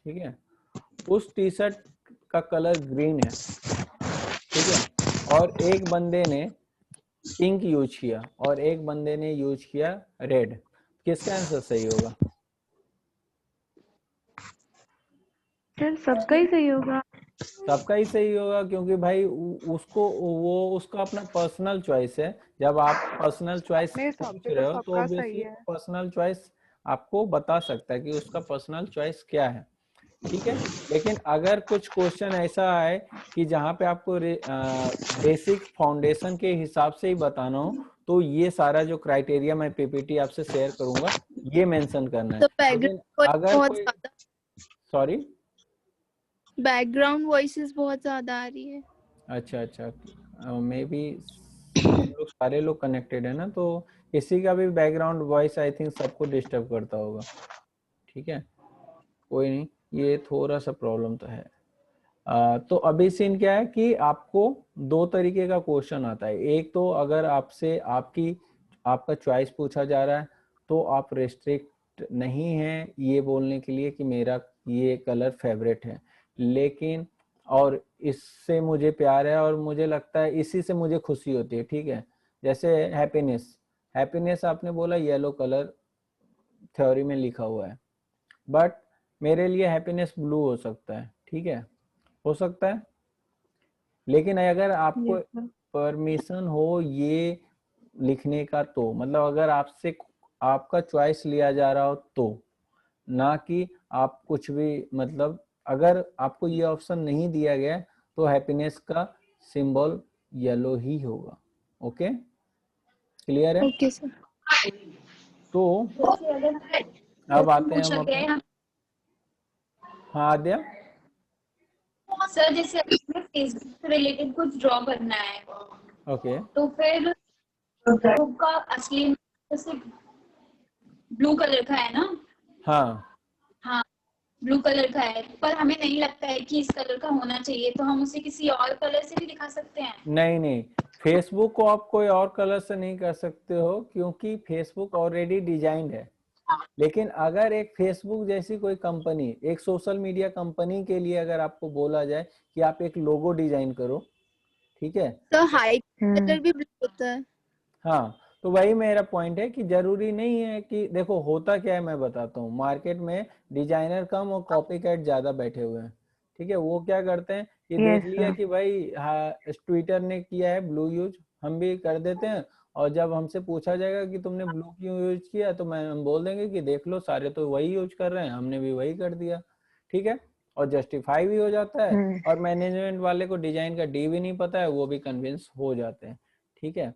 ठीक है, उस टी शर्ट का कलर ग्रीन है, ठीक है, और एक बंदे ने पिंक यूज किया और एक बंदे ने यूज किया रेड, किसका आंसर सही होगा? सर सबका ही सही होगा। सबका ही सही होगा, क्योंकि भाई उसको वो उसका अपना पर्सनल चॉइस है। जब आप पर्सनल चॉइस मेरे हिसाब पूछ से तो रहे हो तो सबका सही ऑब्वियसली है। पर्सनल चॉइस आपको बता सकता है कि उसका पर्सनल चॉइस क्या है, ठीक है। लेकिन अगर कुछ क्वेश्चन ऐसा आए कि जहाँ पे आपको बेसिक फाउंडेशन के हिसाब से ही बताना हो, तो ये सारा जो क्राइटेरिया मैं पीपीटी आपसे शेयर करूंगा ये मेंशन करना है। तो लेकिन बैकग्राउंड अगर बहुत कोई, ज्यादा, सॉरी, बैकग्राउंड वॉइसेस बहुत ज्यादा आ रही है। अच्छा अच्छा, मे बी हम लोग सारे लोग कनेक्टेड है ना, तो किसी का भी बैकग्राउंड वॉइस आई थिंक सबको डिस्टर्ब करता होगा, ठीक है, कोई नहीं, ये थोड़ा सा प्रॉब्लम तो है। तो अभी सीन क्या है कि आपको दो तरीके का क्वेश्चन आता है। एक तो अगर आपसे आपका चॉइस पूछा जा रहा है तो आप रेस्ट्रिक्ट नहीं है ये बोलने के लिए कि मेरा ये कलर फेवरेट है, लेकिन और इससे मुझे प्यार है और मुझे लगता है इसी से मुझे खुशी होती है, ठीक है। जैसे हैप्पीनेस, हैप्पीनेस आपने बोला येलो कलर थ्योरी में लिखा हुआ है, बट मेरे लिए हैप्पीनेस ब्लू हो सकता है, ठीक है, हो सकता है। लेकिन अगर आपको यस सर। परमिशन हो ये लिखने का, तो मतलब अगर आपसे आपका चॉइस लिया जा रहा हो तो, ना कि आप कुछ भी, मतलब अगर आपको ये ऑप्शन नहीं दिया गया तो हैप्पीनेस का सिंबल येलो ही होगा। ओके, क्लियर है? Okay sir. तो अब आते हैं हम पूछा गया अपने, है हाँ आद्या, सर, जैसे हमें फेसबुक से रिलेटेड कुछ ड्रॉ करना है, ओके, तो फिर फेसबुक का असली जैसे ब्लू कलर का है ना। हाँ हाँ, ब्लू कलर का है, पर हमें नहीं लगता है कि इस कलर का होना चाहिए, तो हम उसे किसी और कलर से भी दिखा सकते हैं। नहीं नहीं, फेसबुक को आप कोई और कलर से नहीं कर सकते हो क्योंकि फेसबुक ऑलरेडी डिजाइंड है। लेकिन अगर एक फेसबुक जैसी कोई कंपनी, एक सोशल मीडिया कंपनी के लिए अगर आपको बोला जाए कि आप एक लोगो डिजाइन करो, ठीक है, तो हाइट कलर भी ब्लू होता है। हाँ, तो वही मेरा पॉइंट है कि जरूरी नहीं है कि, देखो होता क्या है मैं बताता हूँ, मार्केट में डिजाइनर कम और कॉपी कैट ज्यादा बैठे हुए हैं, ठीक है। वो क्या करते हैं कि देख यस लिया सर। कि भाई हाँ ट्विटर ने किया है ब्लू यूज, हम भी कर देते हैं, और जब हमसे पूछा जाएगा कि तुमने ब्लू क्यों यूज किया तो हम बोल देंगे कि देख लो सारे तो वही यूज कर रहे हैं, हमने भी वही कर दिया, ठीक है, और जस्टिफाई भी हो जाता है, और मैनेजमेंट वाले को डिजाइन का डी भी नहीं पता है, वो भी कन्विंस हो जाते हैं, ठीक है।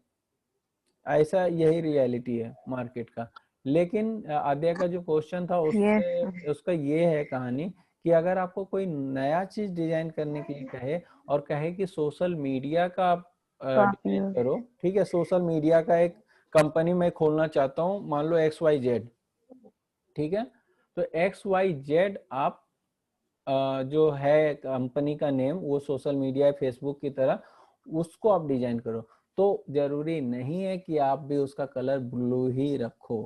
ऐसा यही रियलिटी है मार्केट का। लेकिन आद्या का जो क्वेश्चन था यस उससे सर। उसका ये है कहानी कि अगर आपको कोई नया चीज डिजाइन करने के लिए कहे और कहे कि सोशल मीडिया का आप काफी डिजाइन करो, ठीक है, सोशल मीडिया का एक कंपनी मैं खोलना चाहता हूँ, मान लो XYZ, ठीक है, तो XYZ आप जो है कंपनी का नेम वो सोशल मीडिया फेसबुक की तरह उसको आप डिजाइन करो, तो जरूरी नहीं है कि आप भी उसका कलर ब्लू ही रखो,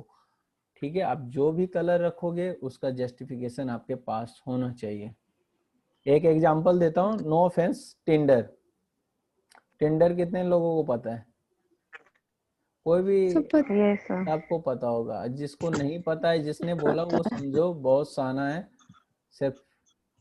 ठीक है। आप जो भी कलर रखोगे उसका जस्टिफिकेशन आपके पास होना चाहिए। एक एग्जांपल देता हूँ, नो ऑफेंस, टिंडर, टिंडर कितने लोगों को पता है? कोई भी? Yes sir. सबको पता होगा, जिसको नहीं पता है जिसने बोला वो समझो बहुत साना है, सिर्फ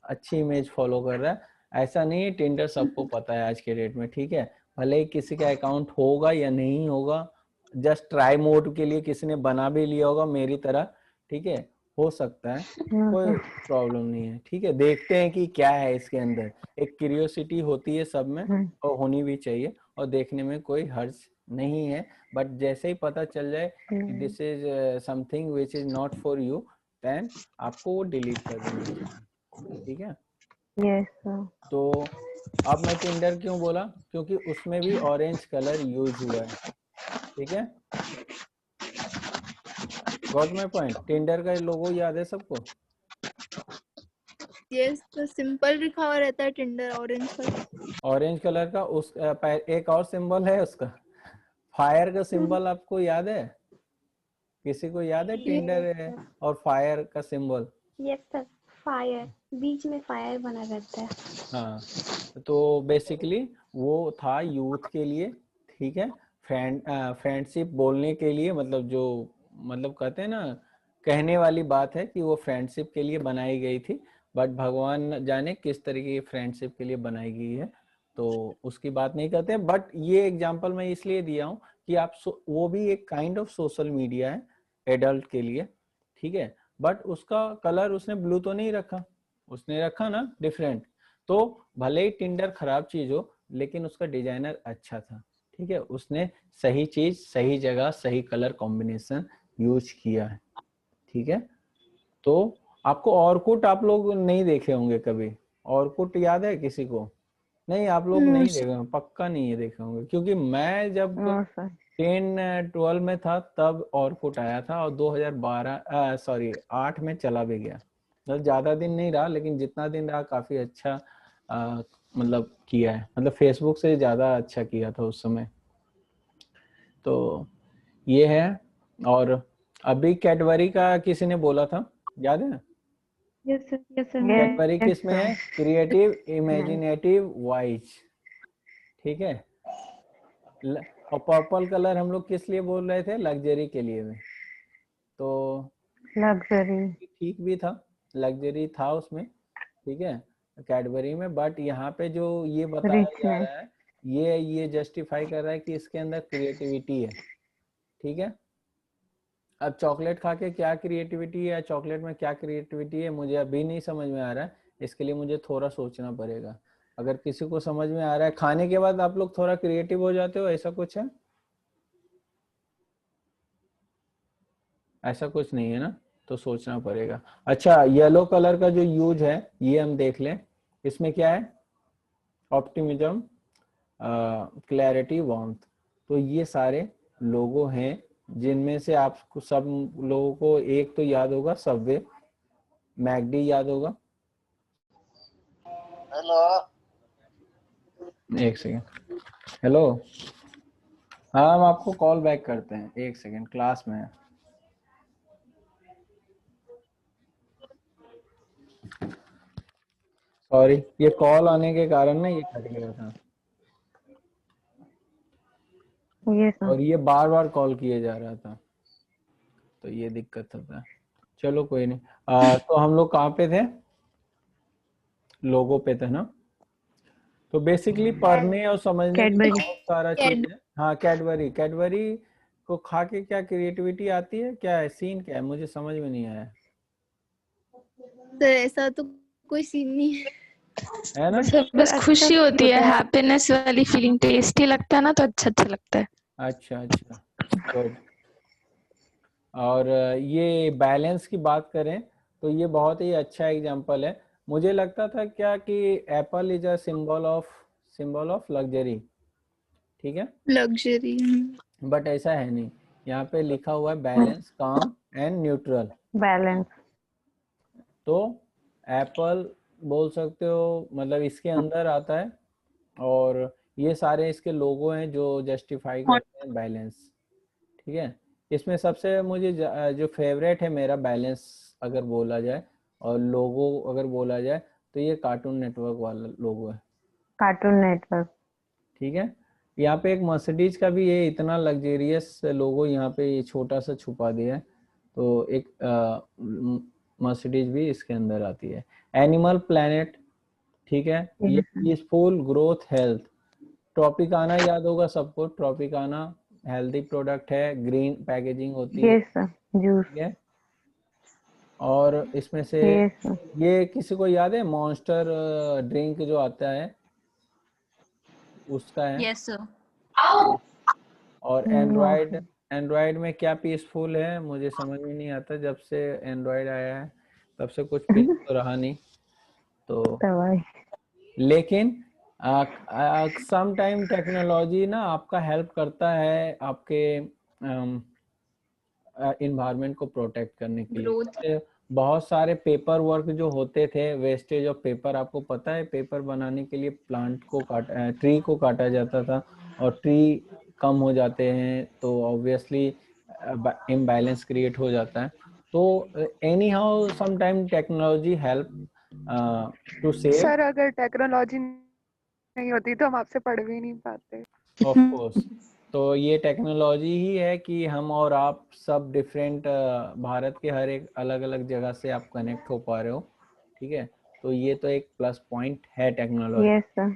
अच्छी इमेज फॉलो कर रहा है। ऐसा नहीं है, टिंडर सबको पता है आज के डेट में, ठीक है, भले ही किसी का अकाउंट होगा या नहीं होगा, जस्ट ट्राई मोड के लिए किसी ने बना भी लिया होगा मेरी तरह, ठीक है, हो सकता है, कोई प्रॉब्लम नहीं है, ठीक है। देखते हैं कि क्या है इसके अंदर, एक क्यूरियोसिटी होती है सब में और होनी भी चाहिए, और देखने में कोई हर्ज नहीं है, बट जैसे ही पता चल जाए कि this is something which is not for you, then आपको वो डिलीट कर देना चाहिए, ठीक है। Yes sir. तो अब मैं टिंडर क्यों बोला, क्योंकि उसमें भी ऑरेंज कलर यूज हुआ है, ठीक है, गॉट माय पॉइंट। टिंडर का लोगो याद है सबको? यस, तो सिंपल लिखा हुआ रहता है Tinder orange colour. Orange colour का उस एक और सिंबल है उसका, फायर का सिंबल आपको याद है? किसी को याद है टिंडर है और फायर का सिंबल? Yes sir. फायर, बीच में फायर बना रहता है। हाँ, तो बेसिकली वो था यूथ के लिए, ठीक है, फ्रेंडशिप बोलने के लिए, मतलब जो मतलब कहते हैं ना, कहने वाली बात है कि वो फ्रेंडशिप के लिए बनाई गई थी, बट भगवान जाने किस तरीके की फ्रेंडशिप के लिए बनाई गई है, तो उसकी बात नहीं करते। बट ये एग्जांपल मैं इसलिए दिया हूँ कि आप वो भी एक काइंड ऑफ सोशल मीडिया है एडल्ट के लिए, ठीक है, बट उसका कलर उसने ब्लू तो नहीं रखा, उसने रखा ना डिफरेंट। तो भले ही टिंडर खराब चीज हो, लेकिन उसका डिजाइनर अच्छा था, ठीक है, उसने सही चीज सही जगह सही कलर कॉम्बिनेशन यूज किया है, ठीक है। तो आपको ऑर्कुट आप लोग नहीं देखे होंगे कभी, ऑर्कुट याद है किसी को? नहीं, आप लोग नहीं देखे होंगे, पक्का नहीं है देखे होंगे, क्योंकि मैं जब नो सर। 10-12 में था तब ऑर्कुट आया था, और 2012 सॉरी 8 में चला भी गया। मतलब ज्यादा दिन नहीं रहा, लेकिन जितना दिन रहा काफी अच्छा मतलब किया है, मतलब फेसबुक से ज्यादा अच्छा किया था उस समय। तो ये है। और अभी कैडबरी का किसी ने बोला था, याद है? Yes sir, yes sir. Cadbury yes किस में है? क्रिएटिव इमेजिनेटिव वाइज, ठीक है। और पर्पल कलर हम लोग किस लिए बोल रहे थे? लग्जरी के लिए में। तो लग्जरी। ठीक भी था, लग्जरी था उसमें, ठीक है, कैडबरी में। बट यहाँ पे जो ये बताया जा रिचनेस। रहा है, ये जस्टिफाई कर रहा है कि इसके अंदर क्रिएटिविटी है, ठीक है। अब चॉकलेट खा के क्या क्रिएटिविटी है, चॉकलेट में क्या क्रिएटिविटी है, मुझे अभी नहीं समझ में आ रहा है, इसके लिए मुझे थोड़ा सोचना पड़ेगा। अगर किसी को समझ में आ रहा है, खाने के बाद आप लोग थोड़ा क्रिएटिव हो जाते हो, ऐसा कुछ है? ऐसा कुछ नहीं है ना, तो सोचना पड़ेगा। अच्छा, येलो कलर का जो यूज है ये हम देख लें, इसमें क्या है? Optimism, clarity, warmth. तो ये सारे लोगो हैं, जिनमें से आपको सब लोगों को एक तो याद होगा, सबवे, मैकडी याद होगा। हेलो, एक सेकेंड, हेलो, हाँ हम आपको कॉल बैक करते हैं, एक सेकेंड, क्लास में है। सॉरी, ये कॉल आने के कारण ना ये कट गया था, यस सर। और ये बार बार कॉल किए जा रहा था, तो ये दिक्कत होता है। चलो कोई नहीं। तो हम लोग कहाँ पे थे? लोगो पे थे ना। तो बेसिकली पढ़ने और समझने में कैडबरी। बहुत सारा चीज है। हाँ, कैडबरी, कैडबरी को खा के क्या क्रिएटिविटी आती है, क्या है सीन, क्या है, मुझे समझ में नहीं आया सर ऐसा तो कोई सीन नहीं है। है ना। सर बस अच्छा खुशी होती है, होता है। हैप्पीनेस वाली फीलिंग, टेस्टी लगता है ना तो अच्छा अच्छा लगता है। अच्छा अच्छा, गुड। और ये बैलेंस की बात करें तो ये बहुत ही अच्छा एग्जांपल है। मुझे लगता था क्या कि Apple is a symbol of luxury, ठीक है, लग्जरी। बट ऐसा है नहीं। यहाँ पे लिखा हुआ है बैलेंस, काम एंड न्यूट्रल। बैलेंस। तो एप्पल बोल सकते हो, मतलब इसके अंदर आता है, और ये सारे इसके लोगो हैं जो जस्टिफाई करते हैं बैलेंस, ठीक है। इसमें सबसे मुझे जो फेवरेट है मेरा बैलेंस अगर बोला जाए, और लोगो अगर बोला जाए, तो ये कार्टून नेटवर्क वाला लोगो है, कार्टून नेटवर्क। ठीक है। यहाँ पे एक मर्सिडीज का भी ये इतना लग्जेरियस लोगो यहाँ पे ये छोटा सा छुपा दिया है, तो एक मर्सिडीज भी इसके अंदर आती है। एनिमल प्लेनेट, ठीक है, ये पीसफुल ग्रोथ हेल्थ। ट्रॉपिकाना याद होगा सबको, ट्रॉपिकाना हेल्दी प्रोडक्ट है, ग्रीन पैकेजिंग होती है, यस सर। जूस। ठीक है। और इसमें से यस सर। ये किसी को याद है मॉन्स्टर ड्रिंक जो आता है उसका है। Yes sir. और एंड्रॉयड में क्या पीसफुल है, मुझे समझ में नहीं आता, जब से एंड्रॉयड आया है तब से कुछ पीस तो रहा नहीं। तो दवाई। लेकिन सम टाइम टेक्नोलॉजी ना आपका हेल्प करता है आपके इन्वायरमेंट को प्रोटेक्ट करने के लिए। ग्रोथ। जैसे बहुत सारे पेपर वर्क जो होते थे, वेस्टेज ऑफ पेपर, आपको पता है पेपर बनाने के लिए प्लांट को ट्री को काटा जाता था, और ट्री कम हो जाते हैं तो ऑब्वियसली इम्बैलेंस क्रिएट हो जाता है। तो anyhow some time technology help to save, sir अगर टेक्नोलॉजी नहीं होती तो हम आपसे पढ़ भी नहीं पाते। Of course. तो ये टेक्नोलॉजी ही है कि हम और आप सब डिफरेंट भारत के हर एक अलग अलग जगह से आप कनेक्ट हो पा रहे हो, ठीक है। तो ये तो एक प्लस पॉइंट है टेक्नोलॉजी, यस सर।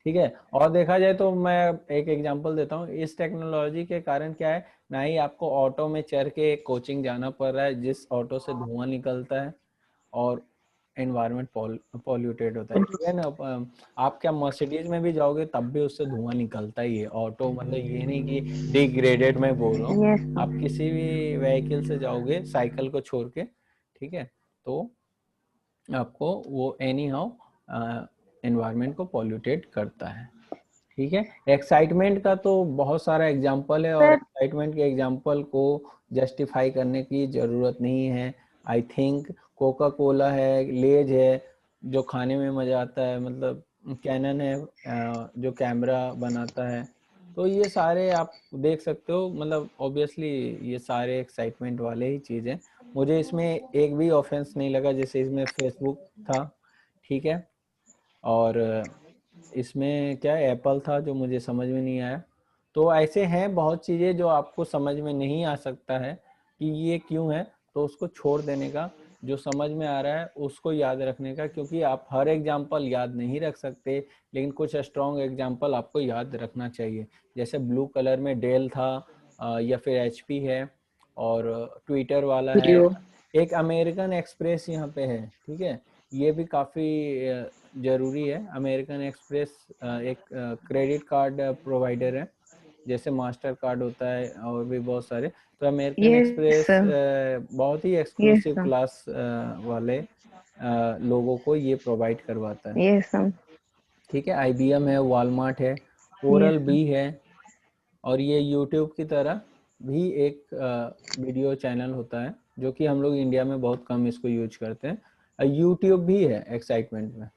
ठीक है। और देखा जाए तो मैं एक एग्जांपल देता हूँ, इस टेक्नोलॉजी के कारण क्या है, ना ही आपको ऑटो में चढ़ के कोचिंग जाना पड़ रहा है जिस ऑटो से धुआं निकलता है और एनवायरनमेंट पॉल्यूटेड होता है, ठीक है ना। आप क्या मर्सिडीज में भी जाओगे तब भी उससे धुआं निकलता ही है। ऑटो मतलब ये नहीं कि डिग्रेडेड में बोल रहा हूँ, यस आप किसी भी व्हीकल से जाओगे साइकिल को छोड़ के, ठीक है, तो आपको वो एनी हाउ एनवायरनमेंट को पॉल्यूटेड करता है, ठीक है। एक्साइटमेंट का तो बहुत सारा एग्जांपल है और सर एक्साइटमेंट के एग्जांपल को जस्टिफाई करने की जरूरत नहीं है। आई थिंक कोका कोला है, लेज है जो खाने में मजा आता है, मतलब कैनन है जो कैमरा बनाता है। तो ये सारे आप देख सकते हो, मतलब ऑब्वियसली ये सारे एक्साइटमेंट वाले ही चीज हैं। मुझे इसमें एक भी ऑफेंस नहीं लगा, जैसे इसमें फेसबुक था, ठीक है, और इसमें क्या एप्पल था जो मुझे समझ में नहीं आया। तो ऐसे हैं बहुत चीज़ें जो आपको समझ में नहीं आ सकता है कि ये क्यों है, तो उसको छोड़ देने का, जो समझ में आ रहा है उसको याद रखने का, क्योंकि आप हर एग्जाम्पल याद नहीं रख सकते, लेकिन कुछ स्ट्रॉन्ग एग्जाम्पल आपको याद रखना चाहिए। जैसे ब्लू कलर में डेल था या फिर एचपी है, और ट्विटर वाला है, एक अमेरिकन एक्सप्रेस यहाँ पे है, ठीक है। ये भी काफ़ी जरूरी है। अमेरिकन एक्सप्रेस एक क्रेडिट कार्ड प्रोवाइडर है, जैसे मास्टर कार्ड होता है और भी बहुत सारे। तो अमेरिकन यस एक्सप्रेस सर। बहुत ही यस एक्सक्लूसिव सर। क्लास वाले लोगों को ये प्रोवाइड करवाता है, यस सर। ठीक है। आईबीएम है, वॉलमार्ट है, यस ओरल सर। बी है, और ये यूट्यूब की तरह भी एक वीडियो चैनल होता है जो कि हम लोग इंडिया में बहुत कम इसको यूज करते हैं। यूट्यूब भी है एक्साइटमेंट में,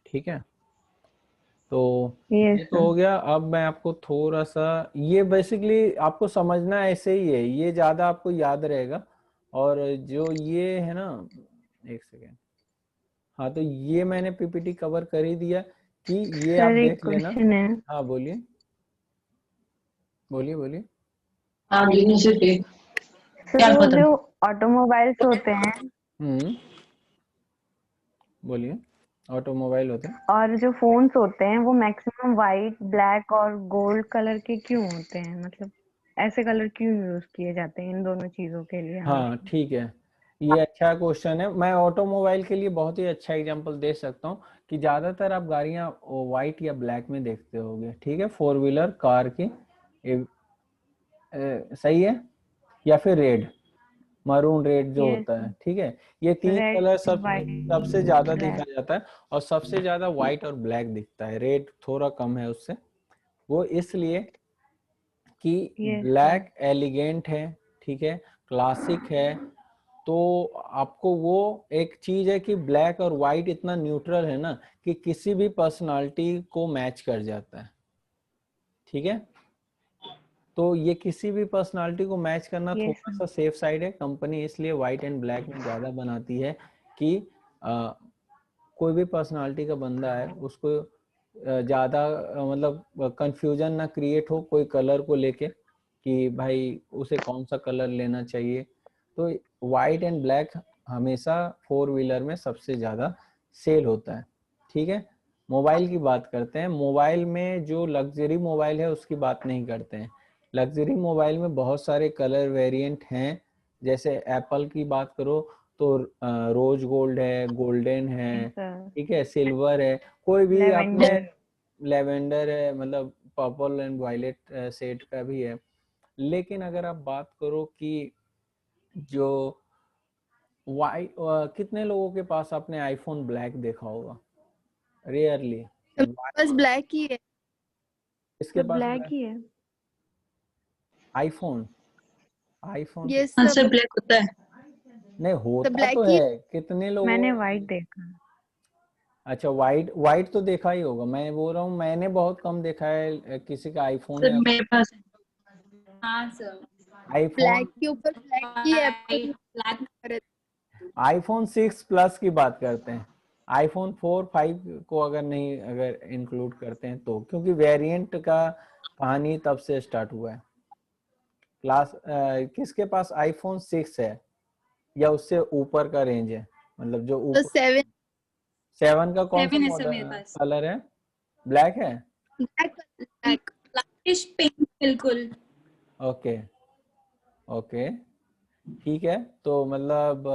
ठीक है। तो यस ये तो सर। हो गया। अब मैं आपको थोड़ा सा, ये बेसिकली आपको समझना ऐसे ही है, ये ज्यादा आपको याद रहेगा। और जो ये है ना, एक सेकेंड, हाँ, तो ये मैंने पीपीटी कवर कर ही दिया कि ये आप सर एक देख लेना। क्वेश्चन है। हाँ बोलिए बोलिए बोलिए। सर वो जो ऑटोमोबाइल्स होते हैं बोलिए। ऑटोमोबाइल होते हैं, और जो फोन्स होते हैं वो मैक्सिमम वाइट, ब्लैक और गोल्ड कलर के क्यों होते हैं? मतलब ऐसे कलर क्यों यूज किए जाते हैं इन दोनों चीजों के लिए हाँ हमेशा? ठीक है, ये अच्छा क्वेश्चन है। मैं ऑटोमोबाइल के लिए बहुत ही अच्छा एग्जांपल दे सकता हूँ कि ज्यादातर आप गाड़ियां वाइट या ब्लैक में देखते होगे, ठीक है, फोर व्हीलर कार की, सही है, या फिर रेड, मरून रेड जो यस होता है, ठीक है। ये तीन रेड, कलर सबसे वाइट, ज्यादा देखा ब्लैक। जाता है, और सबसे ज्यादा व्हाइट और ब्लैक दिखता है, रेड थोड़ा कम है उससे। वो इसलिए कि यस सर। ब्लैक एलिगेंट है, ठीक है, क्लासिक है। तो आपको वो एक चीज है कि ब्लैक और व्हाइट इतना न्यूट्रल है ना कि किसी भी पर्सनालिटी को मैच कर जाता है, ठीक है। तो ये किसी भी पर्सनालिटी को मैच करना यस थोड़ा सर। सा सेफ साइड है। कंपनी इसलिए व्हाइट एंड ब्लैक में ज्यादा बनाती है कि कोई भी पर्सनालिटी का बंदा है उसको ज्यादा मतलब कंफ्यूजन ना क्रिएट हो कोई कलर को लेके कि भाई उसे कौन सा कलर लेना चाहिए। तो व्हाइट एंड ब्लैक हमेशा फोर व्हीलर में सबसे ज्यादा सेल होता है, ठीक है। मोबाइल की बात करते हैं। मोबाइल में जो लग्जरी मोबाइल है उसकी बात नहीं करते हैं। लग्जरी मोबाइल में बहुत सारे कलर वेरिएंट हैं। जैसे एप्पल की बात करो तो रोज गोल्ड है, गोल्डन है, यस सर। ठीक है, सिल्वर है, कोई भी आपने, लेवेंडर। लेवेंडर है, मतलब पर्पल एंड वायलेट शेड का भी है। लेकिन अगर आप बात करो कि जो वाइट, कितने लोगों के पास आपने आईफोन ब्लैक देखा होगा? रेयरली। तो बस ब्लैक ही है। इसके सब पास ब्लैक ही है। आईफोन, आईफोन के यस सब ब्लैक होता है। नहीं तो होता ब्लैक तो ही। है, कितने मैंने लोगों। वाइट देखा। अच्छा, वाइट, वाइट तो देखा ही होगा, मैं बोल रहा हूँ मैंने बहुत कम देखा है किसी का आईफोन सर है। मेरे पास है। हाँ सर। आईफोन ब्लैक के ऊपर ब्लैक की White, black. आईफोन 6 प्लस की बात करते हैं। आईफोन 4 5 को अगर इंक्लूड करते हैं तो, क्योंकि वेरिएंट का कहानी तब से स्टार्ट हुआ है। किसके पास आईफोन 6 है या उससे ऊपर का रेंज है, मतलब जो तो ऊपर 7 7 का कौन सा 7 है सर मेरे मॉडल पास। कलर है? ब्लैक है। ब्लैक Blackish pink बिल्कुल। ओके ओके ठीक है। तो मतलब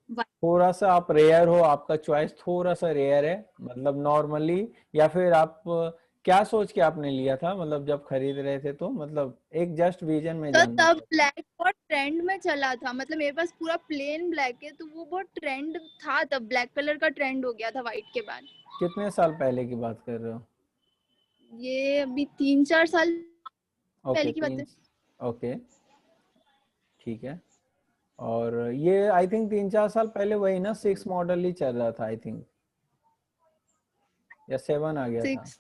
White. थोड़ा सा आप रेयर हो, आपका चॉइस थोड़ा सा रेयर है, मतलब नॉर्मली, या फिर आप क्या सोच के आपने लिया था, मतलब जब खरीद रहे थे तो, मतलब एक जस्ट विजन में तो जानना तब चाहता ब्लैक बहुत ट्रेंड में चला था, मतलब मेरे पास पूरा प्लेन ब्लैक है तो वो बहुत ट्रेंड था, तब ब्लैक कलर का ट्रेंड हो गया था व्हाइट के बाद। हूं। कितने साल पहले की बात कर रहे हो? ये अभी 3-4 साल ओके पहले की बात है। ओके ठीक है। और ये आई थिंक 3-4 साल पहले वही ना 6 मॉडल ही चल रहा था आई थिंक, या 7 आ गया था। 6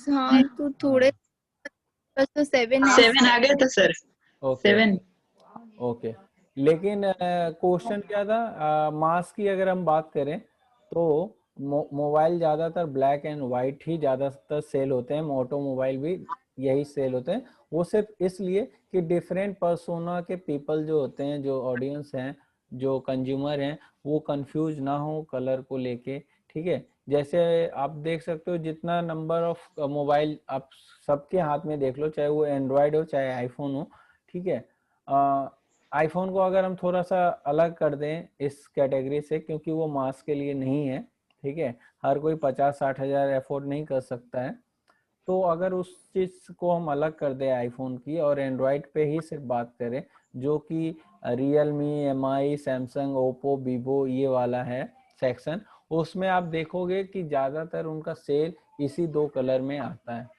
हाँ तो थोड़े बस तो 7 है। 7 आ गया था सर। ओके 7। ओके। लेकिन क्वेश्चन क्या था, मास की अगर हम बात करें तो मोबाइल ज्यादातर ब्लैक एंड वाइट ही ज्यादातर सेल होते हैं, मोटो मोबाइल भी यही सेल होते हैं। वो सिर्फ इसलिए कि डिफरेंट पर्सोना के पीपल जो होते हैं, जो ऑडियंस हैं, जो कंज्यूमर हैं, वो कंफ्यूज ना हो कलर को लेके। ठीक है, जैसे आप देख सकते हो जितना नंबर ऑफ मोबाइल आप सबके हाथ में देख लो, चाहे वो एंड्रॉयड हो चाहे आईफोन हो। ठीक है, आईफोन को अगर हम थोड़ा सा अलग कर दें इस कैटेगरी से, क्योंकि वो मास के लिए नहीं है। ठीक है, हर कोई 50-60 हजार अफोर्ड नहीं कर सकता है। तो अगर उस चीज को हम अलग कर दें आईफोन की, और एंड्रॉयड पे ही सिर्फ बात करें, जो कि Realme, MI, Samsung, Oppo, Vivo ये वाला है सेक्शन, उसमें आप देखोगे कि ज्यादातर उनका सेल इसी 2 कलर में आता है।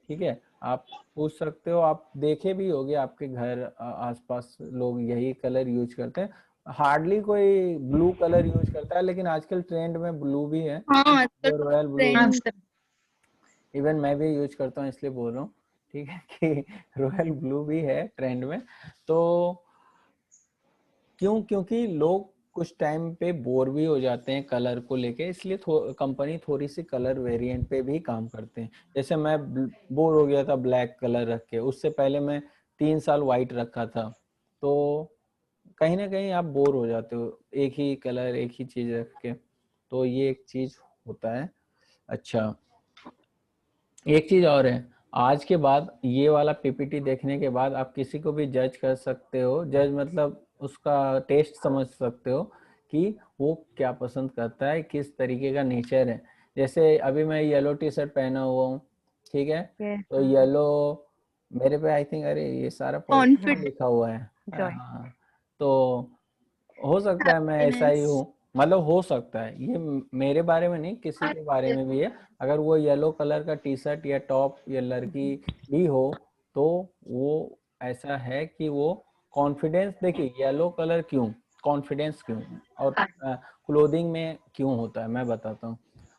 ठीक है, आप पूछ सकते हो, आप देखे भी होगे आपके घर आसपास लोग यही कलर यूज करते हैं। हार्डली कोई ब्लू कलर यूज करता है, लेकिन आजकल ट्रेंड में ब्लू भी है, हाँ आजकल जो तो रॉयल ब्लू हाँ है। ट्रेंड। सर। इवन मैं भी यूज करता हूँ इसलिए बोल रहा हूँ। ठीक है कि रॉयल ब्लू भी है ट्रेंड में। तो क्योंकि लोग कुछ टाइम पे बोर भी हो जाते हैं कलर को लेके, इसलिए कंपनी थोड़ी सी कलर वेरिएंट पे भी काम करते हैं। जैसे मैं बोर हो गया था ब्लैक कलर रख के, उससे पहले मैं 3 साल व्हाइट रखा था। तो कहीं ना कहीं आप बोर हो जाते हो एक ही कलर एक ही चीज रख के, तो ये एक चीज होता है। अच्छा, एक चीज और है, आज के बाद ये वाला पीपीटी देखने के बाद आप किसी को भी जज कर सकते हो, जज मतलब उसका टेस्ट समझ सकते हो कि वो क्या पसंद करता है, किस तरीके का नेचर है। जैसे अभी मैं येलो टी शर्ट पहना हुआ हूँ, ठीक है, Yes, तो येलो मेरे पे आई थिंक, अरे ये सारा पॉजिटिव कॉन्फिडेंस, लिखा हुआ है। joy. हाँ, तो हो सकता है मैं ऐसा ही हैप्पीनेस। हूँ, मतलब हो सकता है, ये मेरे बारे में नहीं किसी के बारे में भी है। अगर वो येलो कलर का टी शर्ट या टॉप या लड़की भी हो, तो वो ऐसा है कि वो कॉन्फिडेंस, देखिए येलो कलर क्यों, कॉन्फिडेंस क्यों, और क्लोथिंग में क्यों होता है मैं बताता हूँ।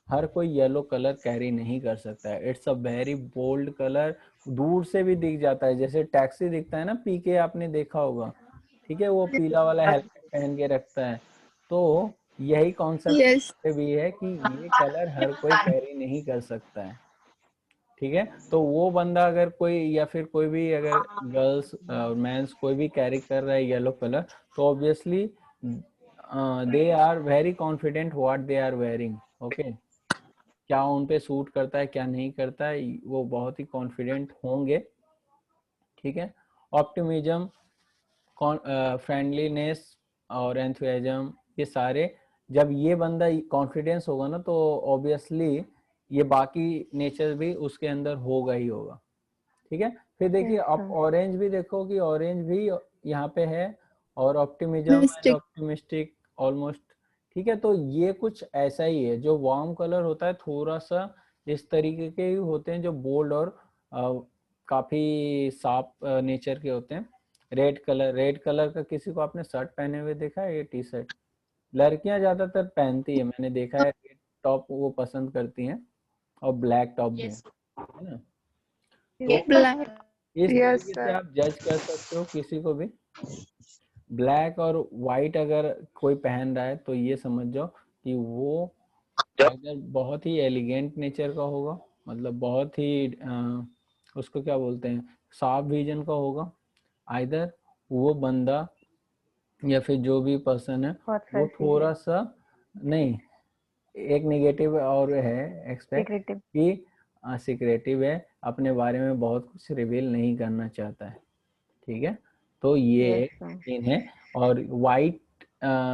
हर कोई येलो कलर कैरी नहीं कर सकता है, it's a very bold colour, दूर से भी दिख जाता है, जैसे टैक्सी दिखता है ना, पीके आपने देखा होगा। ठीक है, वो पीला वाला हेलमेट पहन के रखता है। तो यही कॉन्सेप्ट यस पे भी है कि ये कलर हर कोई कैरी नहीं कर सकता है। ठीक है, तो वो बंदा अगर कोई, या फिर कोई भी अगर गर्ल्स मेंस कोई भी कैरी कर रहा है येलो कलर, तो obviously they are very confident what they are wearing. Okay, क्या उन पे सूट करता है क्या नहीं करता है, वो बहुत ही कॉन्फिडेंट होंगे। ठीक है, ऑप्टिमिज्म, फ्रेंडलीनेस और एंथुसियाज्म, ये सारे, जब ये बंदा कॉन्फिडेंस होगा ना, तो ऑब्वियसली ये बाकी नेचर भी उसके अंदर होगा ही होगा। ठीक है, फिर देखिए Yes, आप sir. ऑरेंज भी देखो कि ऑरेंज भी यहाँ पे है, और optimism and mistake. Optimistic almost. ठीक है, तो ये कुछ ऐसा ही है, जो वार्म कलर होता है थोड़ा सा इस तरीके के ही होते हैं, जो बोल्ड और काफी साफ नेचर के होते हैं। रेड कलर का किसी को आपने शर्ट पहने हुए देखा है? ये टी शर्ट लड़कियां ज्यादातर पहनती है, मैंने देखा है, रेड टॉप वो पसंद करती हैं, और ब्लैक टॉप भी Yes. है ना। Yes, तो sir. ब्लैक इस यस तरीके से सर। आप जज कर सकते हो किसी को भी। ब्लैक और वाइट अगर कोई पहन रहा है तो ये समझ जाओ कि वो अगर बहुत ही एलिगेंट नेचर का होगा, मतलब बहुत ही उसको क्या बोलते हैं, साफ विजन का होगा, आइदर वो बंदा या फिर जो भी पर्सन है बहुत वो फैसी है, थोड़ा सा, नहीं, एक नेगेटिव और है एक्सपेक्ट सीक्रेटिव। कि सिक्रेटिव है, अपने बारे में बहुत कुछ रिवील नहीं करना चाहता है, ठीक है। तो ये यस एक सर। सीन है। और वाइट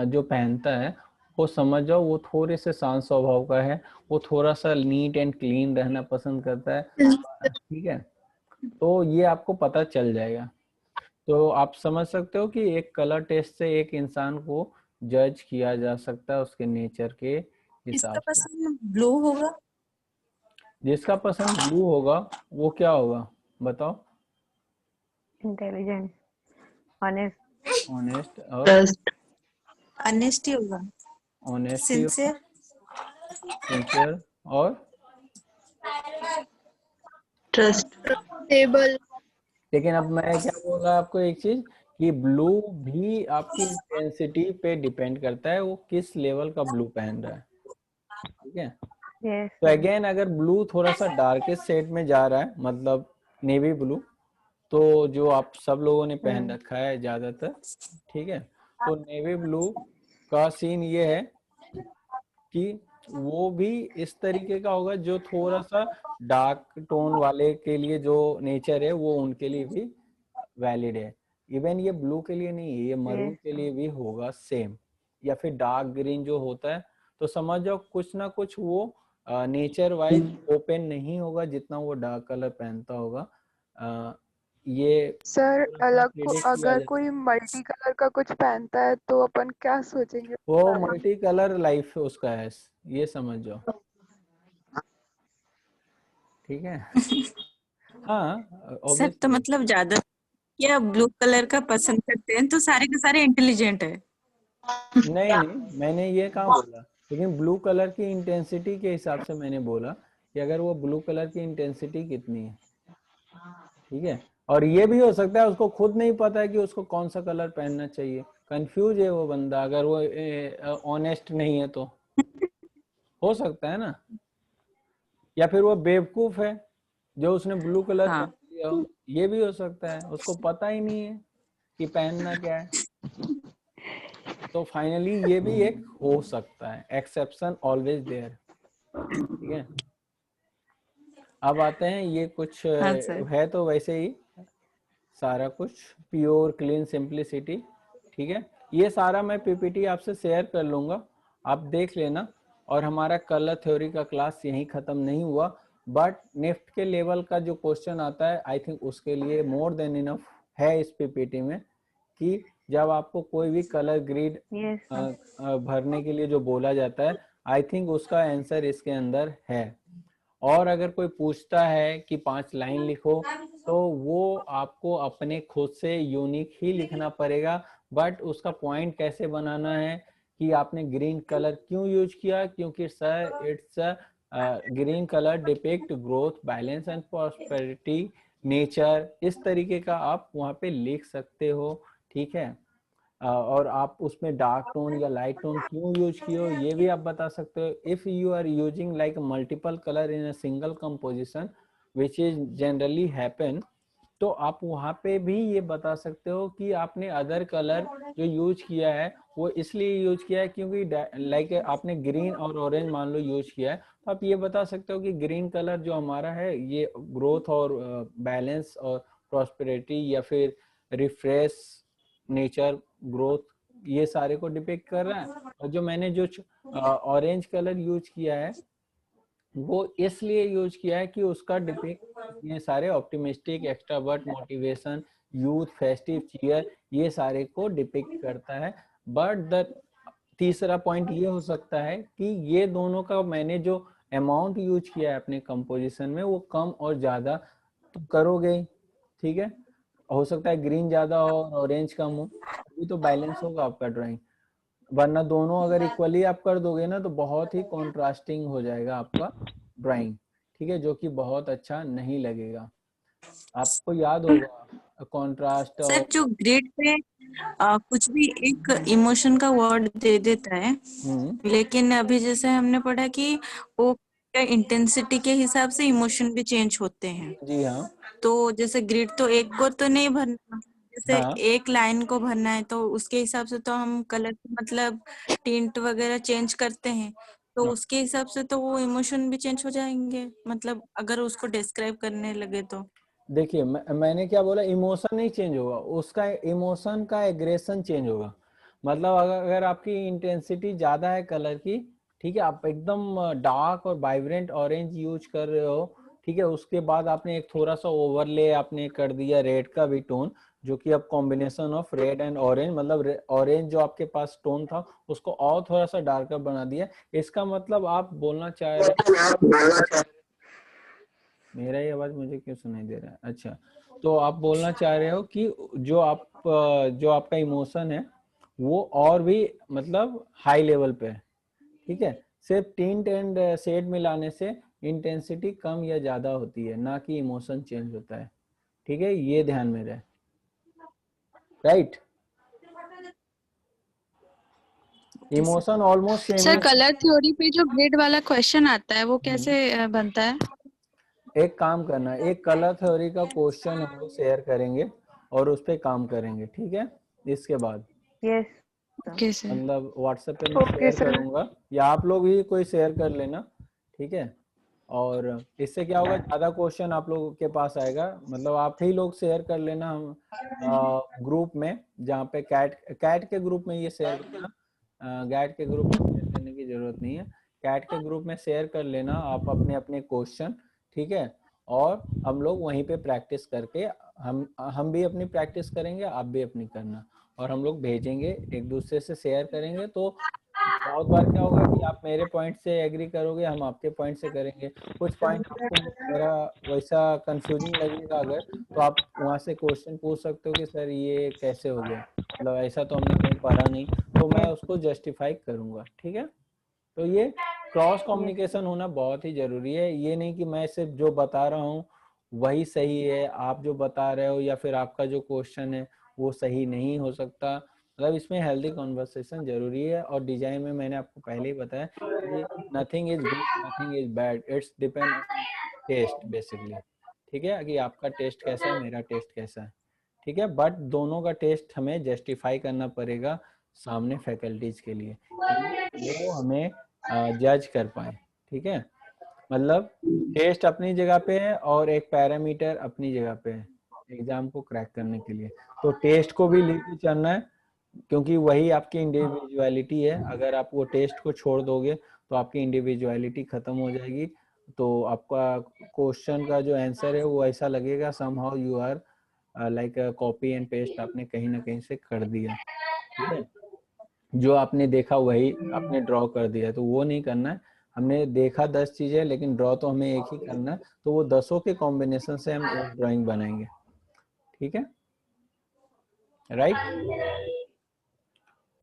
जो पहनता है वो समझ जाओ वो थोड़े से शांत स्वभाव का है, वो थोड़ा सा नीट एंड क्लीन रहना पसंद करता है, ठीक है। तो ये आपको पता चल जाएगा। तो आप समझ सकते हो कि एक कलर टेस्ट से एक इंसान को जज किया जा सकता है उसके नेचर के इसका हिसाब से। पसंद ब्लू होगा। जिसका पसंद ब्लू होगा वो क्या होगा बताओ? इंटेलिजेंट, ऑनेस्ट, ऑनेस्ट और ट्रस्ट, ऑनेस्टी होगा, ऑनेस्टी, सिंसियर, सिंसियर और ट्रस्ट। टेबल। लेकिन अब मैं क्या बोल रहा आपको एक चीज, कि ब्लू भी आपकी इंटेंसिटी पे डिपेंड करता है, वो किस लेवल का ब्लू पहन रहा है, ठीक है। यस तो सर। अगेन अगर ब्लू थोड़ा सा डार्केस्ट शेड में जा रहा है, मतलब नेवी ब्लू, तो जो आप सब लोगों ने पहन रखा है ज्यादातर, ठीक है, तो नेवी ब्लू का सीन ये है कि वो भी इस तरीके का होगा जो थोड़ा सा डार्क टोन वाले के लिए जो नेचर है वो उनके लिए भी वैलिड है। इवन ये ब्लू के लिए नहीं है, ये मरून यस के लिए भी होगा सेम, या फिर डार्क ग्रीन जो होता है। तो समझ जाओ कुछ ना कुछ वो नेचर वाइज ओपन नहीं होगा जितना वो डार्क कलर पहनता होगा। ये सर थोड़ा सा अलग को प्रिडिक्ट किया अगर जा कोई सकता मल्टी कलर का कुछ पहनता है तो अपन क्या सोचेंगे है। उसके वो बारे में? मल्टी कलर लाइफ उसका है, ये समझ जाओ, ठीक है। हाँ सर तो ऑब्वियसली। मतलब ज्यादा क्या ब्लू कलर का पसंद करते हैं तो सारे के सारे इंटेलिजेंट है। नहीं नहीं, मैंने ये कहाँ बोला, लेकिन ब्लू कलर की इंटेंसिटी के हिसाब से मैंने बोला कि अगर वो ब्लू कलर की इंटेंसिटी कितनी है, ठीक है। और ये भी हो सकता है उसको खुद नहीं पता है कि उसको कौन सा कलर पहनना चाहिए, कंफ्यूज है वो बंदा, अगर वो ऑनेस्ट नहीं है तो हो सकता है ना। या फिर वो बेवकूफ है जो उसने ब्लू कलर हाँ। पहन लिया हो, ये भी हो सकता है, उसको पता ही नहीं है कि पहनना क्या है। तो फाइनली ये भी एक हो सकता है, एक्सेप्शन ऑलवेज देयर, ठीक है। अब आते हैं ये कुछ हाँ सर। है तो वैसे ही सारा कुछ प्योर क्लीन सिंप्लिसिटी, ठीक है। ये सारा मैं पीपीटी आपसे शेयर कर लूंगा, आप देख लेना। और हमारा कलर थ्योरी का क्लास यहीं खत्म नहीं हुआ, बट निफ्ट के लेवल का जो क्वेश्चन आता है आई थिंक उसके लिए मोर देन इनफ है इस पीपीटी में, कि जब आपको कोई भी कलर ग्रिड यस सर। भरने के लिए जो बोला जाता है, आई थिंक उसका आंसर इसके अंदर है। और अगर कोई पूछता है कि 5 लाइन लिखो, तो वो आपको अपने खुद से यूनिक ही लिखना पड़ेगा, बट उसका पॉइंट कैसे बनाना है कि आपने ग्रीन कलर क्यों यूज किया, क्योंकि sir it's green colour depict growth, balance and prosperity, nature, इस तरीके का आप वहाँ पे लिख सकते हो, ठीक है। और आप उसमें डार्क टोन या लाइट टोन क्यों यूज किए हो ये भी आप बता सकते हो। If you are using like multiple colour in a single composition which is generally happen, तो आप वहाँ पे भी ये बता सकते हो कि आपने अदर कलर जो यूज किया है वो इसलिए यूज किया है क्योंकि लाइक आपने ग्रीन और ऑरेंज मान लो यूज किया है, तो आप ये बता सकते हो कि ग्रीन कलर जो हमारा है ये ग्रोथ और बैलेंस और प्रॉस्पेरिटी या फिर रिफ्रेश, नेचर, ग्रोथ, ये सारे को डिपिक्ट कर रहा है। और जो मैंने जो ऑरेंज कलर यूज किया है वो इसलिए यूज किया है कि उसका डिपिक्ट ये सारे optimistic, extrovert, motivation, youth, festive cheer, ये सारे को डिपिक्ट करता है। बट द तीसरा पॉइंट ये हो सकता है कि ये दोनों का मैंने जो अमाउंट यूज किया है अपने कंपोजिशन में वो कम और ज्यादा तो करोगे, ठीक है। हो सकता है ग्रीन ज्यादा हो और ऑरेंज कम हो, अभी तो बैलेंस होगा आपका ड्राइंग, वरना दोनों अगर इक्वली आप कर दोगे ना तो बहुत ही कॉन्ट्रास्टिंग हो जाएगा आपका ड्राइंग, ठीक है, जो कि बहुत अच्छा नहीं लगेगा। आपको याद होगा कॉन्ट्रास्ट सर और जो ग्रिड पे कुछ भी एक इमोशन का वर्ड दे देता है, लेकिन अभी जैसे हमने पढ़ा कि वो इंटेंसिटी के हिसाब से इमोशन भी चेंज होते हैं। जी हाँ तो जैसे ग्रिड तो एक को तो नहीं भरना, जैसे हाँ एक लाइन को भरना है तो उसके हिसाब से तो हम कलर मतलब टिंट वगैरह चेंज करते हैं, तो हाँ। उसके हिसाब से तो वो इमोशन भी चेंज हो जाएंगे, मतलब अगर उसको डिस्क्राइब करने लगे तो। देखिए मैंने क्या बोला, इमोशन नहीं चेंज होगा, उसका इमोशन का एग्रेशन चेंज होगा। मतलब अगर आपकी इंटेंसिटी ज्यादा है कलर की, ठीक है, आप एकदम डार्क और वाइब्रेंट ऑरेंज यूज कर रहे हो, ठीक है, उसके बाद आपने एक थोड़ा सा ओवरले आपने कर दिया रेड का भी टोन, जो कि अब combination of red and orange, मतलब ऑरेंज जो आपके पास टोन था उसको और थोड़ा सा डार्कर बना दिया। इसका मतलब आप बोलना चाह रहे, मेरा ही आवाज मुझे क्यों सुनाई दे रहा है? अच्छा, तो आप बोलना चाह रहे हो कि जो आपका इमोशन है वो और भी मतलब हाई लेवल पे है, ठीक है। सिर्फ टिंट एंड शेड मिलाने से इंटेंसिटी कम या ज्यादा होती है, ना कि इमोशन चेंज होता है, ठीक है, ये ध्यान में रहे, right. Emotion almost same sir ही। कलर थ्योरी पे जो ग्रिड वाला क्वेश्चन आता है वो कैसे बनता है? एक काम करना, एक कलर थ्योरी का क्वेश्चन हम लोग शेयर करेंगे और उस पर काम करेंगे, ठीक है। इसके बाद यस ओके सर। मतलब व्हाट्सएप पे मैं ओके शेयर सर। करूंगा, या आप लोग भी कोई शेयर कर लेना, ठीक है। और इससे क्या होगा, ज्यादा क्वेश्चन आप लोगों के पास आएगा, मतलब आप ही लोग शेयर कर लेना, हम ग्रुप में, जहाँ पे कैट के ग्रुप में ये शेयर करना, गैट के ग्रुप में शेयर करने की जरूरत नहीं है, कैट के ग्रुप में शेयर कर लेना आप अपने अपने क्वेश्चन, ठीक है। और हम लोग वहीं पे प्रैक्टिस करके, हम भी अपनी प्रैक्टिस करेंगे, आप भी अपनी करना, और हम लोग भेजेंगे, एक दूसरे से शेयर करेंगे। तो बहुत बार क्या होगा कि आप मेरे पॉइंट से एग्री करोगे, हम आपके पॉइंट से करेंगे, कुछ पॉइंट आपको मेरा वैसा कंफ्यूजिंग लगेगा अगर, तो आप वहां से क्वेश्चन पूछ सकते हो कि सर ये कैसे हो गया, मतलब ऐसा तो हमने कहीं पढ़ा नहीं, तो मैं उसको जस्टिफाई करूंगा, ठीक है। तो ये क्रॉस कम्युनिकेशन होना बहुत ही जरूरी है, ये नहीं कि मैं सिर्फ जो बता रहा हूँ वही सही है, आप जो बता रहे हो या फिर आपका जो क्वेश्चन है वो सही नहीं हो सकता, मतलब इसमें हेल्दी कॉन्वर्सेशन जरूरी है। और डिजाइन में मैंने आपको पहले ही बताया कि nothing is good, nothing is bad, it's depend on taste basically, ठीक है, कि आपका टेस्ट कैसा है, मेरा टेस्ट कैसा है, ठीक है। बट दोनों का टेस्ट हमें जस्टिफाई करना पड़ेगा सामने फैकल्टीज के लिए, कि वो हमें जज कर पाए, ठीक है। मतलब टेस्ट अपनी जगह पे है और एक पैरामीटर अपनी जगह पे है एग्जाम को क्रैक करने के लिए, तो टेस्ट को भी लेके चलना है, क्योंकि वही आपकी इंडिविजुअलिटी है। अगर आप वो टेस्ट को छोड़ दोगे तो आपकी इंडिविजुअलिटी खत्म हो जाएगी, तो आपका क्वेश्चन का जो आंसर है वो ऐसा लगेगा somehow you are like copy and paste, आपने कहीं ना कहीं से कर दिया, ठीक है। जो आपने देखा वही आपने ड्रॉ कर दिया, तो वो नहीं करना है। हमने देखा 10 चीजें, लेकिन ड्रॉ तो हमें एक ही करना है, तो वो 10 के कॉम्बिनेशन से हम एक ड्राइंग बनाएंगे, ठीक है, राइट।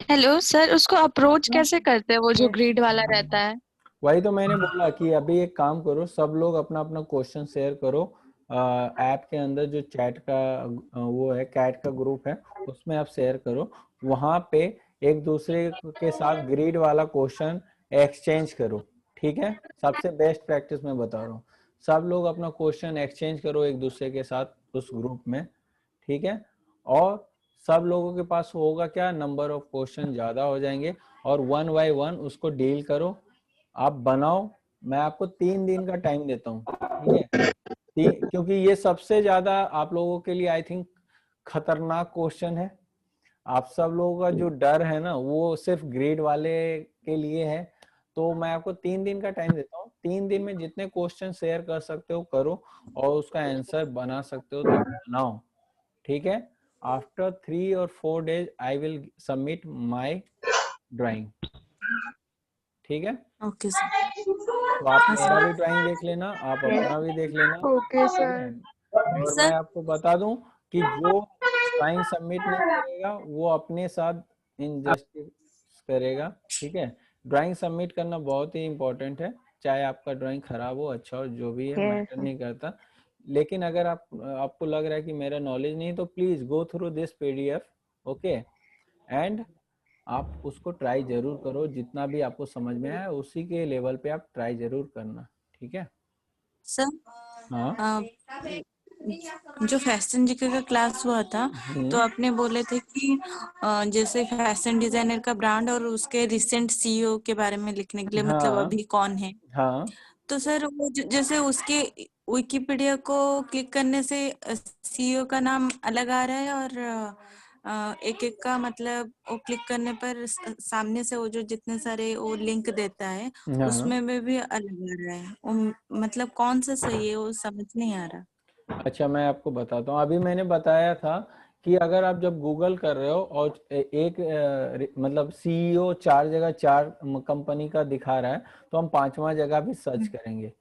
हेलो सर, उसको अप्रोच कैसे करते हैं वो जो ग्रिड वाला रहता है? वही तो मैंने बोला कि अभी एक काम करो, सब लोग अपना अपना क्वेश्चन शेयर करो, ऐप के अंदर जो चैट का वो है, कैट का ग्रुप है, उसमें आप शेयर करो, वहां पे एक दूसरे के साथ ग्रिड वाला क्वेश्चन एक्सचेंज करो, ठीक है। सबसे बेस्ट प्रैक्टिस मैं बता रहा हूँ, सब लोग अपना क्वेश्चन एक्सचेंज करो एक दूसरे के साथ उस ग्रुप में, ठीक है। और सब लोगों के पास होगा क्या, नंबर ऑफ क्वेश्चन ज्यादा हो जाएंगे, और वन बाय वन उसको डील करो, आप बनाओ। मैं आपको 3 दिन का टाइम देता हूँ, ठीक है, क्योंकि ये सबसे ज्यादा आप लोगों के लिए आई थिंक खतरनाक क्वेश्चन है। आप सब लोगों का जो डर है ना वो सिर्फ ग्रेड वाले के लिए है, तो मैं आपको 3 दिन का टाइम देता हूँ, 3 दिन में जितने क्वेश्चन शेयर कर सकते हो करो, और उसका आंसर बना सकते हो तो बनाओ, ठीक है। आफ्टर 3 और 4 days I will submit my drawing, ठीक है। Okay sir. तो आप मेरा भी ड्राइंग देख लेना, आप अपना भी देख लेना, ओके ठीक है। सर। और मैं सर आपको बता दूं कि जो ड्राइंग सबमिट नहीं करेगा वो अपने साथ इनजस्टिस करेगा, ठीक है। ड्राइंग सबमिट करना बहुत ही इम्पोर्टेंट है, चाहे आपका ड्राइंग खराब हो अच्छा हो जो भी है यस मैटर नहीं करता, लेकिन अगर आपको लग रहा है कि मेरा नॉलेज नहीं, तो please go through this PDF, okay, and आप उसको ट्राई जरूर करो, जितना भी आपको समझ में आया उसी के लेवल पे आप ट्राई जरूर करना, ठीक है। सर हाँ जो फैशन जीके का क्लास हुआ था तो आपने बोले थे कि जैसे फैशन डिजाइनर का ब्रांड और उसके रिसेंट सीईओ के बारे में लिखने के लिए, मतलब हाँ अभी कौन है। हाँ तो सर वो जैसे उसके विकिपीडिया को क्लिक करने से सीईओ का नाम अलग आ रहा है और एक एक का मतलब वो क्लिक करने पर सामने से वो जो जितने सारे वो लिंक देता है हाँ। उसमें भी अलग आ रहा है। मतलब कौन सा सही है वो समझ नहीं आ रहा। अच्छा मैं आपको बताता हूँ, अभी मैंने बताया था कि अगर आप जब गूगल कर रहे हो और एक मतलब सीईओ 4 जगह 4 कंपनी का दिखा रहा है, तो हम 5वां जगह भी सर्च करेंगे,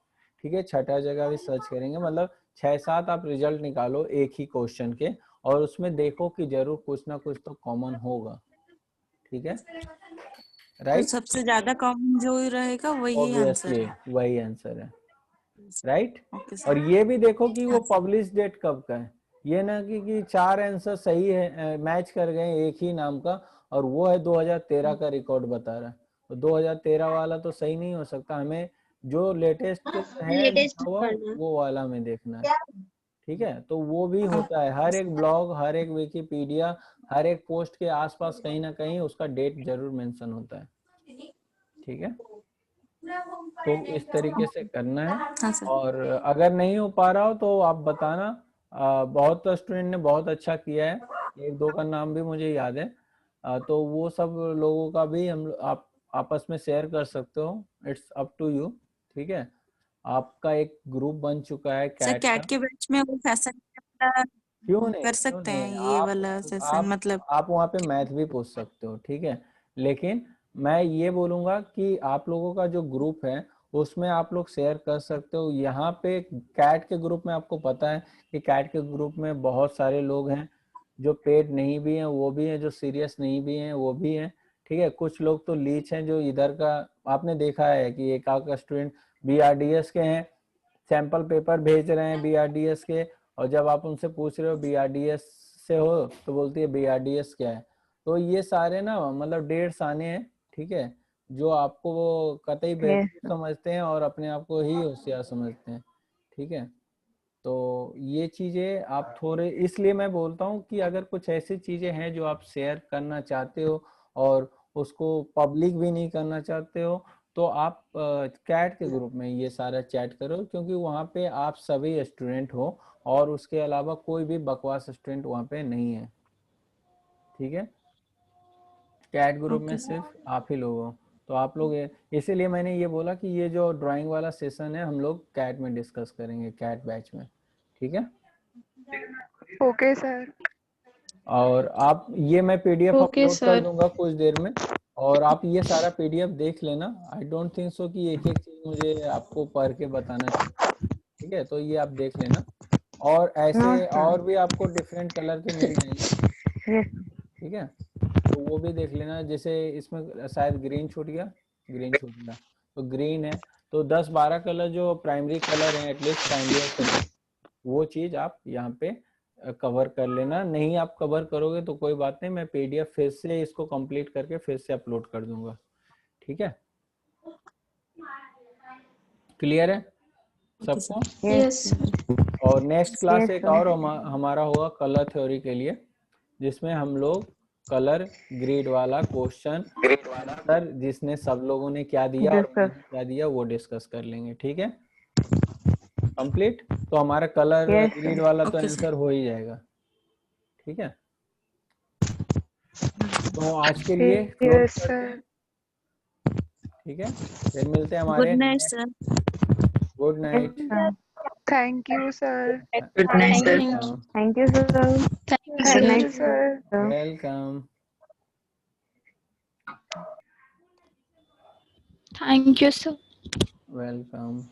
ठीक है, 6ठा जगह भी सर्च करेंगे, मतलब 6-7 आप रिजल्ट निकालो एक ही क्वेश्चन के, और उसमें देखो कि जरूर कुछ ना कुछ तो कॉमन होगा, ठीक है, तो राइट। सबसे ज्यादा कॉमन जो रहेगा वही आंसर ऑब्वियसली है। वही आंसर है, राइट। ओके और सर। ये भी देखो कि वो पब्लिश डेट कब का है, ये ना कि 4 आंसर सही है मैच कर गए एक ही नाम का, और वो है 2013 का रिकॉर्ड बता रहा है, तो 2013 वाला तो सही नहीं हो सकता, हमें जो लेटेस्ट है लिखा हुआ वो वाला में देखना है, ठीक है। तो वो भी होता है, हर एक ब्लॉग, हर एक विकिपीडिया, हर एक पोस्ट के आसपास कहीं ना कहीं उसका डेट जरूर मेंशन होता है, ठीक है। तो इस तरीके से करना है, हाँ सर। और अगर नहीं हो पा रहा हो तो आप बताना। बहुत स्टूडेंट ने बहुत अच्छा किया है, 1-2 का नाम भी मुझे याद है, तो वो सब लोगों का भी आप आपस में शेयर कर सकते हो, इट्स अप टू यू, ठीक है। आपका एक ग्रुप बन चुका है सर कैट का। कैट के बैच में वो फैशन क्यों नहीं, कर क्यों सकते नहीं, हैं ये वाला सेशन मतलब। आप वहाँ पे मैथ भी पूछ सकते हो, ठीक है, लेकिन मैं ये बोलूंगा कि आप लोगों का जो ग्रुप है उसमें आप लोग शेयर कर सकते हो। यहाँ पे कैट के ग्रुप में आपको पता है कि कैट के ग्रुप में बहुत सारे लोग हैं, जो पेड नहीं भी हैं वो भी हैं, जो सीरियस नहीं भी हैं वो भी हैं, ठीक है। कुछ लोग तो लीच हैं, जो इधर का आपने देखा है कि एक आध स्टूडेंट BRDS के हैं, सैंपल पेपर भेज रहे हैं BRDS के, और जब आप उनसे पूछ रहे हो BRDS से हो तो बोलती है BRDS क्या है। तो ये सारे ना मतलब 1.5 आने हैं, ठीक है, जो आपको वो कतई बेवकूफ समझते हैं और अपने आप को ही होशियार समझते हैं, ठीक है। तो ये चीजें आप थोड़े, इसलिए मैं बोलता हूँ कि अगर कुछ ऐसी चीजें हैं जो आप शेयर करना चाहते हो और उसको पब्लिक भी नहीं करना चाहते हो, तो आप कैट के ग्रुप में ये सारा चैट करो, क्योंकि वहाँ पे आप सभी स्टूडेंट हो और उसके अलावा कोई भी बकवास स्टूडेंट वहाँ पे नहीं है, ठीक है। कैट ग्रुप में सिर्फ आप ही लोग हो, तो आप लोग इसीलिए मैंने ये बोला कि ये जो ड्राइंग वाला सेशन है हम लोग कैट में डिस्कस करेंगे, कैट बैच में, ठीक है। Okay sir. और आप ये मैं PDF ओके अपलोड कर सर। दूंगा कुछ देर में, और आप ये सारा PDF देख लेना। आई डोंट थिंक सो कि एक एक चीज मुझे आपको पढ़ के बताना चाहिए, ठीक है, तो ये आप देख लेना। और ऐसे और भी आपको डिफरेंट कलर के मिल जाएंगे, ठीक है, तो वो भी देख लेना। जैसे इसमें शायद ग्रीन छूट गया, ग्रीन छूट गया, तो ग्रीन है, तो 10-12 कलर जो प्राइमरी कलर हैं, एटलीस्ट प्राइमरी और सेकेंडरी, वो चीज आप यहाँ पे कवर कर लेना। नहीं आप कवर करोगे तो कोई बात नहीं, मैं PDF फिर से इसको कंप्लीट करके फिर से अपलोड कर दूंगा, ठीक है। क्लियर है सबको? यस। और नेक्स्ट क्लास एक और हमारा होगा कलर थ्योरी के लिए, जिसमें हम लोग कलर ग्रिड वाला क्वेश्चन आंसर जिसने सब लोगों ने क्या दिया और मैंने क्या दिया वो डिस्कस कर लेंगे, ठीक है, कंप्लीट। तो हमारा कलर ग्रिड वाला तो आंसर हो ही जाएगा, ठीक है। तो आज के लिए क्लोज यस करते सर। हैं, ठीक है, फिर मिलते हैं गुड हमारे night sir. Good night. Thank you sir. Good night sir. Thank you sir. Thank you sir. Welcome. Thank you sir. Welcome.